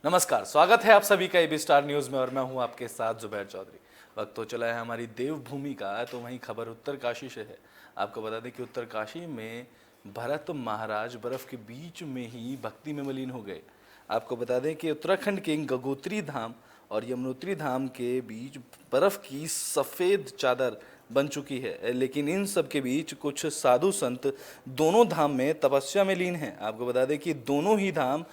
नमस्कार, स्वागत है आप सभी का एबी स्टार न्यूज में और मैं हूं आपके साथ जुबैर चौधरी। वक्त तो चला है हमारी देवभूमि का, तो वहीं खबर उत्तरकाशी से है। आपको बता दें कि उत्तरकाशी में भरत महाराज बर्फ के बीच में ही भक्ति में मलीन हो गए। आपको बता दें कि उत्तराखंड के गंगोत्री धाम और यमुनोत्री धाम के बीच बर्फ की सफ़ेद चादर बन चुकी है, लेकिन इन सब के बीच कुछ साधु संत दोनों धाम में तपस्या में लीन हैं। आपको बता दें कि दोनों ही धाम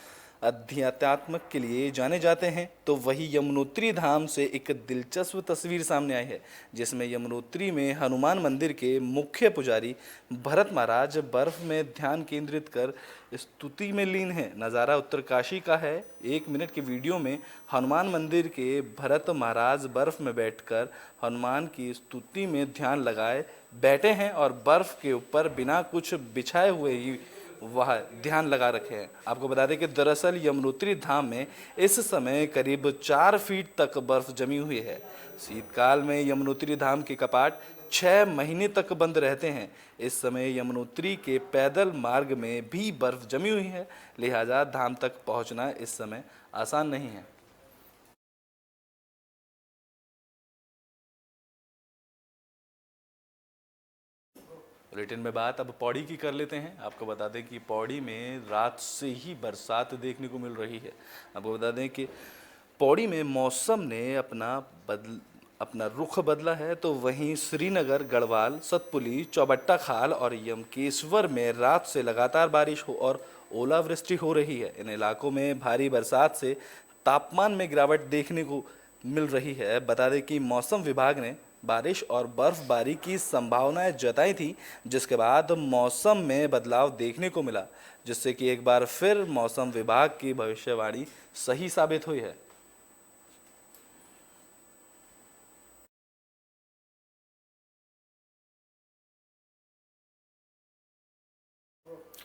अध्यात्म के लिए जाने जाते हैं। तो वही यमुनोत्री धाम से एक दिलचस्प तस्वीर सामने आई है, जिसमें यमुनोत्री में हनुमान मंदिर के मुख्य पुजारी भरत महाराज बर्फ में ध्यान केंद्रित कर स्तुति में लीन है। नज़ारा उत्तरकाशी का है। 1 मिनट की वीडियो में हनुमान मंदिर के भरत महाराज बर्फ में बैठकर हनुमान की स्तुति में ध्यान लगाए बैठे हैं और बर्फ के ऊपर बिना कुछ बिछाए हुए ही वह ध्यान लगा रखे हैं। आपको बता दें कि दरअसल यमुनोत्री धाम में इस समय करीब 4 फीट तक बर्फ जमी हुई है। शीतकाल में यमुनोत्री धाम के कपाट 6 महीने तक बंद रहते हैं। इस समय यमुनोत्री के पैदल मार्ग में भी बर्फ जमी हुई है, लिहाजा धाम तक पहुंचना इस समय आसान नहीं है। बुलेटिन में बात अब पौड़ी की कर लेते हैं। आपको बता दें कि पौड़ी में रात से ही बरसात देखने को मिल रही है। आपको बता दें कि पौड़ी में मौसम ने अपना रुख बदला है। तो वहीं श्रीनगर, गढ़वाल, सतपुली, चौबट्टा खाल और यमकेश्वर में रात से लगातार बारिश हो और ओलावृष्टि हो रही है। इन इलाकों में भारी बरसात से तापमान में गिरावट देखने को मिल रही है। बता दें कि मौसम विभाग ने बारिश और बर्फबारी की संभावनाएं जताई थी, जिसके बाद मौसम में बदलाव देखने को मिला, जिससे कि एक बार फिर मौसम विभाग की भविष्यवाणी सही साबित हुई है।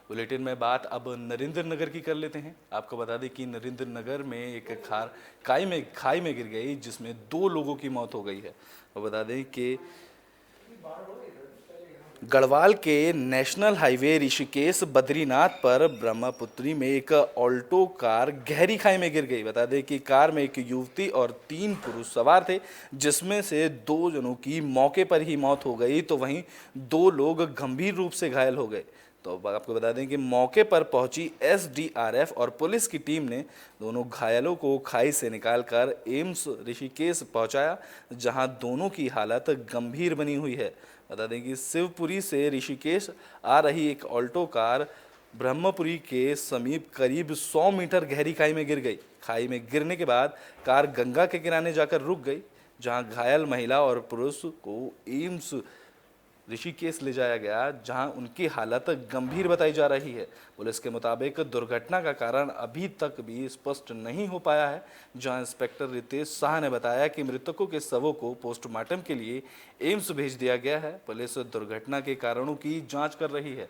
बुलेटिन में बात अब नरेंद्र नगर की कर लेते हैं। आपको बता दें कि नरेंद्र नगर में एक खार खाई में गिर गई, जिसमें 2 लोगों की मौत हो गई है। और बता दें कि गढ़वाल के नेशनल हाईवे ऋषिकेश बद्रीनाथ पर ब्रह्मपुत्री में एक ऑल्टो कार गहरी खाई में गिर गई। बता दें कि कार में एक युवती और 3 पुरुष सवार थे, जिसमें से 2 जनों की मौके पर ही मौत हो गई, तो वहीं 2 लोग गंभीर रूप से घायल हो गए। तो अब आपको बता दें कि मौके पर पहुंची एसडीआरएफ और पुलिस की टीम ने दोनों घायलों को खाई से निकालकर एम्स ऋषिकेश पहुंचाया, जहां दोनों की हालत गंभीर बनी हुई है। बता दें कि शिवपुरी से ऋषिकेश आ रही एक ऑल्टो कार ब्रह्मपुरी के समीप करीब 100 मीटर गहरी खाई में गिर गई। खाई में गिरने के बाद कार गंगा के किनारे जाकर रुक गई, जहां घायल महिला और पुरुष को एम्स ऋषिकेश ले जाया गया, जहां उनकी हालत गंभीर बताई जा रही है। पुलिस के मुताबिक दुर्घटना का कारण अभी तक भी स्पष्ट नहीं हो पाया है, जहां इंस्पेक्टर रितेश शाह ने बताया कि मृतकों के शवों को पोस्टमार्टम के लिए एम्स भेज दिया गया है। पुलिस दुर्घटना के कारणों की जांच कर रही है।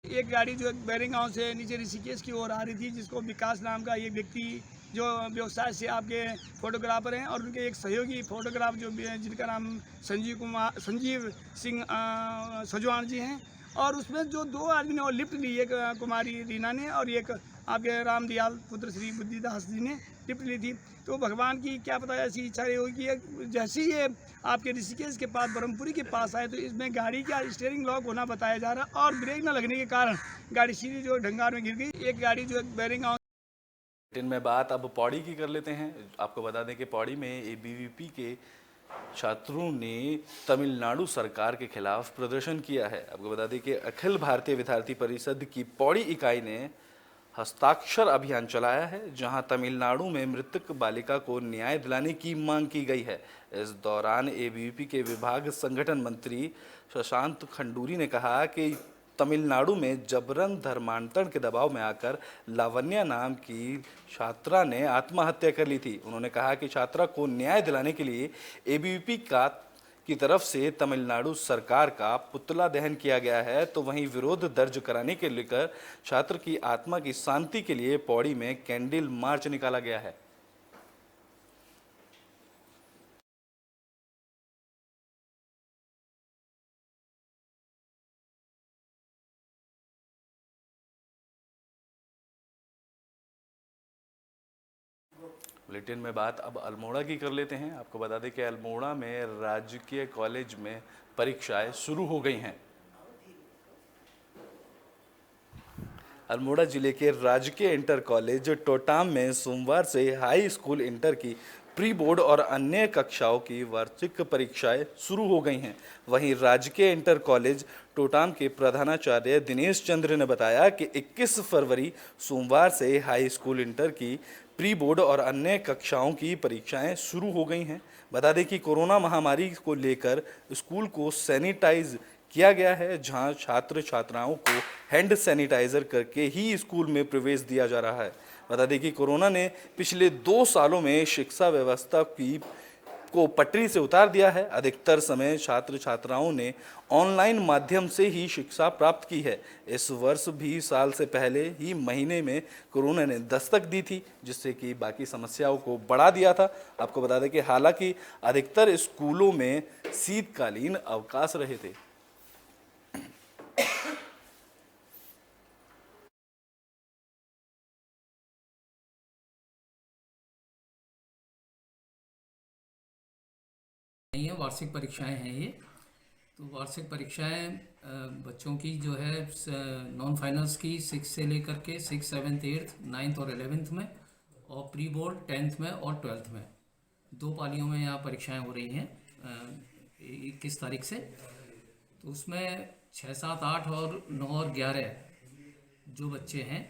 एक गाड़ी जो बैरिंग गांव से नीचे ऋषिकेश की ओर आ रही थी, जिसको विकास नाम का एक व्यक्ति जो व्यवसाय से आपके फोटोग्राफर हैं, और उनके एक सहयोगी फोटोग्राफ जिनका नाम संजीव सिंह सजवान जी हैं। और उसमें जो 2 आदमी ने वो लिफ्ट ली, एक कुमारी रीना ने और एक आपके रामदयाल पुत्र श्री बुद्धिदास जी ने लिफ्ट ली थी। तो भगवान की क्या पता ऐसी इच्छा रही होगी कि जैसे ही ये आपके ऋषिकेश के पास ब्रह्मपुरी के पास आए, तो इसमें गाड़ी का स्टीयरिंग लॉक होना बताया जा रहा है, और ब्रेक न लगने के कारण गाड़ी सीधी जो ढंगार में गिर गई। एक गाड़ी जो बैरिंग में बात अब पौड़ी की कर लेते हैं। आपको बता दें कि पौड़ी में एबीवीपी के छात्रों ने तमिलनाडु सरकार के खिलाफ प्रदर्शन किया है। आपको बता दें कि अखिल भारतीय विद्यार्थी परिषद की पौड़ी इकाई ने हस्ताक्षर अभियान चलाया है, जहां तमिलनाडु में मृतक बालिका को न्याय दिलाने की मांग की गई है। इस दौरान एबीवीपी के विभाग संगठन मंत्री शशांक खंडूरी ने कहा कि तमिलनाडु में जबरन धर्मांतरण के दबाव में आकर लावण्या नाम की छात्रा ने आत्महत्या कर ली थी। उन्होंने कहा कि छात्रा को न्याय दिलाने के लिए एबीवीपी की तरफ से तमिलनाडु सरकार का पुतला दहन किया गया है। तो वहीं विरोध दर्ज कराने के लेकर छात्र की आत्मा की शांति के लिए पौड़ी में कैंडल मार्च निकाला गया है। बुलेटिन में बात अब अल्मोड़ा की कर लेते हैं। आपको बता दें कि अल्मोड़ा में राजकीय कॉलेज में परीक्षाएं शुरू हो गई हैं। अल्मोड़ा जिले के राजकीय इंटर कॉलेज टोटाम में सोमवार से हाई स्कूल इंटर की प्री बोर्ड और अन्य कक्षाओं की वार्षिक परीक्षाएं शुरू हो गई हैं। वहीं राजकीय इंटर कॉलेज टोटाम के प्रधानाचार्य दिनेश चंद्र ने बताया कि 21 फरवरी सोमवार से हाई स्कूल इंटर की प्री बोर्ड और अन्य कक्षाओं की परीक्षाएं शुरू हो गई हैं। बता दें कि कोरोना महामारी को लेकर स्कूल को सैनिटाइज किया गया है, जहां छात्र छात्राओं को हैंड सैनिटाइजर करके ही स्कूल में प्रवेश दिया जा रहा है। बता दें कि कोरोना ने पिछले 2 सालों में शिक्षा व्यवस्था को पटरी से उतार दिया है। अधिकतर समय छात्र छात्राओं ने ऑनलाइन माध्यम से ही शिक्षा प्राप्त की है। इस वर्ष भी साल से पहले ही महीने में कोरोना ने दस्तक दी थी, जिससे कि बाकी समस्याओं को बढ़ा दिया था। आपको बता दें कि हालांकि अधिकतर स्कूलों में शीतकालीन अवकाश रहे थे। नहीं है, वार्षिक परीक्षाएं हैं ये। तो वार्षिक परीक्षाएं बच्चों की जो है नॉन फाइनल्स की 6 से लेकर के 6, 7, 8, 9th और 11th में, और प्री बोर्ड 10th में और 12th में 2 पालियों में यहाँ परीक्षाएं हो रही हैं 21 तारीख से। तो उसमें 6, 7, 8 और 9 और 11 जो बच्चे हैं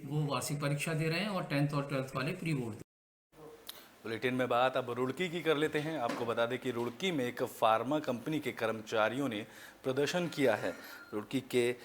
वो वार्षिक परीक्षा दे रहे हैं, और 10th और 12th वाले प्री बोर्ड। बुलेटिन में बात अब रुड़की की कर लेते हैं। आपको बता दें कि रुड़की में एक फार्मा कंपनी के कर्मचारियों ने प्रदर्शन किया है। रुड़की के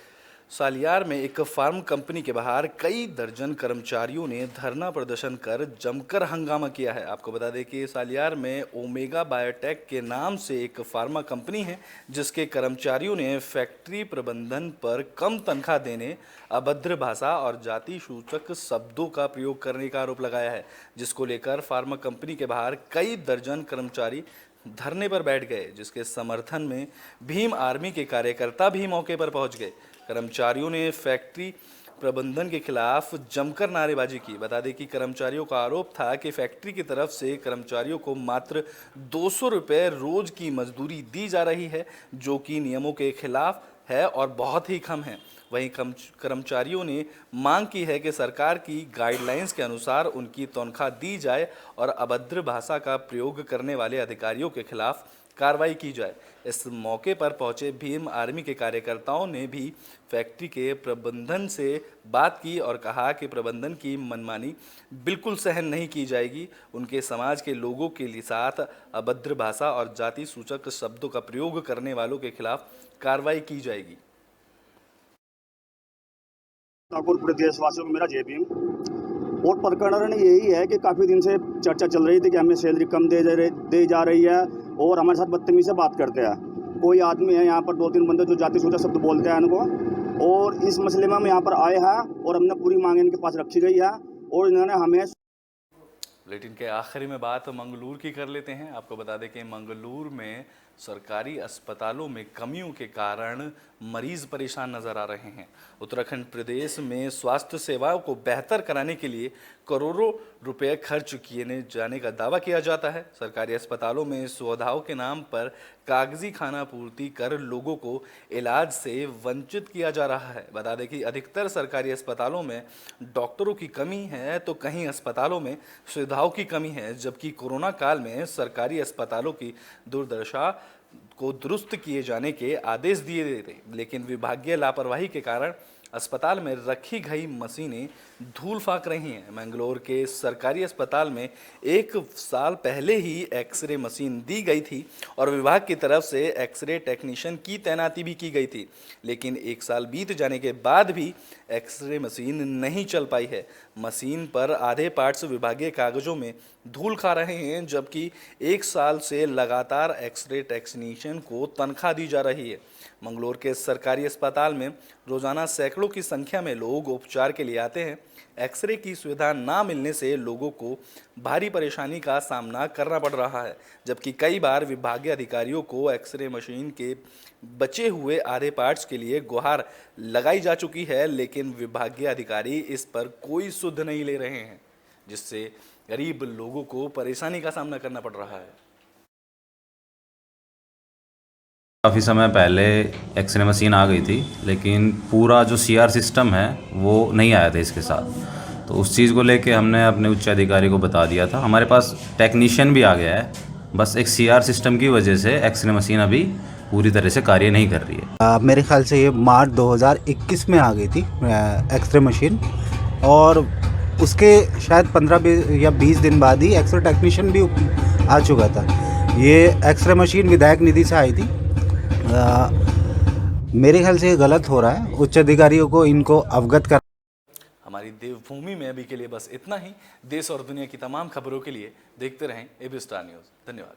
सालियार में एक फार्म कंपनी के बाहर कई दर्जन कर्मचारियों ने धरना प्रदर्शन कर जमकर हंगामा किया है। आपको बता दें कि सालियार में ओमेगा बायोटेक के नाम से एक फार्मा कंपनी है, जिसके कर्मचारियों ने फैक्ट्री प्रबंधन पर कम तनख्वाह देने, अभद्र भाषा और जाति सूचक शब्दों का प्रयोग करने का आरोप लगाया है, जिसको लेकर फार्मा कंपनी के बाहर कई दर्जन कर्मचारी धरने पर बैठ गए, जिसके समर्थन में भीम आर्मी के कार्यकर्ता भी मौके पर पहुंच गए। कर्मचारियों ने फैक्ट्री प्रबंधन के खिलाफ जमकर नारेबाजी की। बता दें कि कर्मचारियों का आरोप था कि फैक्ट्री की तरफ से कर्मचारियों को मात्र 200 रुपये रोज की मजदूरी दी जा रही है, जो कि नियमों के खिलाफ है और बहुत ही कम है। वहीं कर्मचारियों ने मांग की है कि सरकार की गाइडलाइंस के अनुसार उनकी तनख्वाह दी जाए और अभद्र भाषा का प्रयोग करने वाले अधिकारियों के खिलाफ कार्रवाई की जाए। इस मौके पर पहुंचे भीम आर्मी के कार्यकर्ताओं ने भी फैक्ट्री के प्रबंधन से बात की और कहा कि प्रबंधन की मनमानी बिल्कुल सहन नहीं की जाएगी। उनके समाज के लोगों के साथ अभद्र भाषा और जाति सूचक शब्दों का प्रयोग करने वालों के खिलाफ कार्रवाई की जाएगी। पूरे देशवासियों को मेरा जय भीम। और प्रकरण यही है कि काफ़ी दिन से चर्चा चल रही थी कि हमें सैलरी कम दी जा रही है और हमारे साथ बदतमीजी से बात करते हैं। कोई आदमी है यहाँ पर 2-3 बंदे जो जाति सूचक शब्द बोलते हैं इनको, और इस मसले में हम यहाँ पर आए हैं और हमने पूरी मांग इनके पास रखी गई है और इन्होंने हमें। बुलेटिन के आखिरी में बात मंगलूर की कर लेते हैं। आपको बता दें कि मंगलूर में सरकारी अस्पतालों में कमियों के कारण मरीज परेशान नजर आ रहे हैं। उत्तराखंड प्रदेश में स्वास्थ्य सेवाओं को बेहतर कराने के लिए करोड़ों रुपए खर्च किए जाने का दावा किया जाता है। सरकारी अस्पतालों में सुविधाओं के नाम पर कागजी खाना पूर्ति कर लोगों को इलाज से वंचित किया जा रहा है। बता दें कि अधिकतर सरकारी अस्पतालों में डॉक्टरों की कमी है, तो कहीं अस्पतालों में सुविधाओं की कमी है, जबकि कोरोना काल में सरकारी अस्पतालों की दुर्दशा को दुरुस्त किए जाने के आदेश दिए गए थे, लेकिन विभागीय लापरवाही के कारण अस्पताल में रखी गई मशीनें धूल फाक रही हैं। मैंगलोर के सरकारी अस्पताल में 1 साल पहले ही एक्सरे मशीन दी गई थी और विभाग की तरफ से एक्सरे टेक्नीशियन की तैनाती भी की गई थी, लेकिन 1 साल बीत जाने के बाद भी एक्सरे मशीन नहीं चल पाई है। मशीन पर आधे पार्ट्स विभागीय कागजों में धूल खा रहे हैं, जबकि 1 साल से लगातार एक्सरे टेक्नीशियन को तनख्वाह दी जा रही है। मंगलोर के सरकारी अस्पताल में रोजाना सैकड़ों की संख्या में लोग उपचार के लिए आते हैं। एक्सरे की सुविधा ना मिलने से लोगों को भारी परेशानी का सामना करना पड़ रहा है, जबकि कई बार विभागीय अधिकारियों को एक्सरे मशीन के बचे हुए आधे पार्ट्स के लिए गुहार लगाई जा चुकी है, लेकिन विभागीय अधिकारी इस पर कोई सुध नहीं ले रहे हैं, जिससे गरीब लोगों को परेशानी का सामना करना पड़ रहा है। काफ़ी समय पहले एक्सरे मशीन आ गई थी, लेकिन पूरा जो सीआर सिस्टम है वो नहीं आया था इसके साथ। तो उस चीज़ को लेके हमने अपने उच्च अधिकारी को बता दिया था। हमारे पास टेक्नीशियन भी आ गया है, बस एक सीआर सिस्टम की वजह से एक्सरे मशीन अभी पूरी तरह से कार्य नहीं कर रही है। मेरे ख्याल से ये मार्च 2021 में आ गई थी एक्सरे मशीन, और उसके शायद 15 या 20 दिन बाद ही एक्सरे टेक्नीशियन भी आ चुका था। ये एक्सरे मशीन विधायक निधि से आई थी। मेरे ख्याल से ये गलत हो रहा है। उच्च अधिकारियों को इनको अवगत कर। हमारी देवभूमि में अभी के लिए बस इतना ही। देश और दुनिया की तमाम खबरों के लिए देखते रहें एबी स्टार न्यूज़। धन्यवाद।